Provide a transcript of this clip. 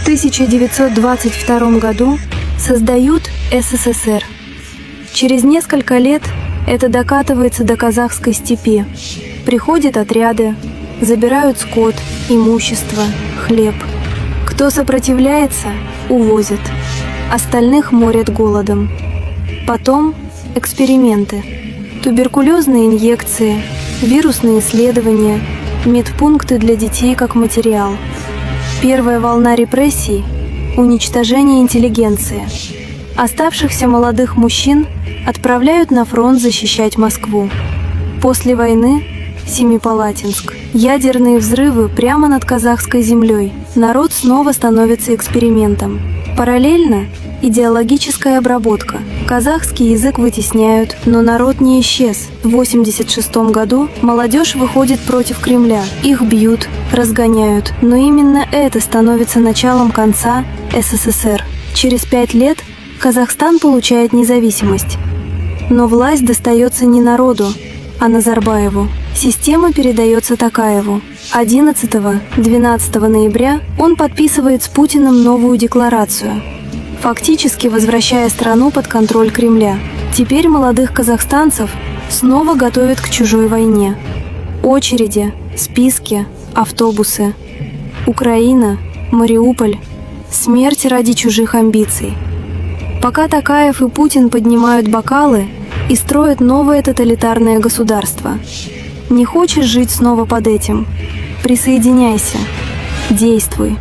1922 году создают СССР. Через несколько лет это докатывается до казахской степи. Приходят отряды, забирают скот, имущество, хлеб. Кто сопротивляется, увозят. Остальных морят голодом. Потом эксперименты. Туберкулезные инъекции, вирусные исследования, медпункты для детей как материал. Первая волна репрессий – уничтожение интеллигенции. Оставшихся молодых мужчин отправляют на фронт защищать Москву. После войны – Семипалатинск. Ядерные взрывы прямо над казахской землей. Народ снова становится экспериментом. Параллельно – идеологическая обработка. Казахский язык вытесняют, но народ не исчез. В 1986 году молодежь выходит против Кремля. Их бьют, разгоняют. Но именно это становится началом конца СССР. Через 5 лет Казахстан получает независимость. Но власть достается не народу, а Назарбаеву. Система передается Токаеву. 11-12 ноября он подписывает с Путиным новую декларацию, фактически возвращая страну под контроль Кремля. Теперь молодых казахстанцев снова готовят к чужой войне. Очереди, списки, автобусы. Украина, Мариуполь. Смерть ради чужих амбиций. Пока Токаев и Путин поднимают бокалы и строят новое тоталитарное государство. Не хочешь жить снова под этим? Присоединяйся. Действуй.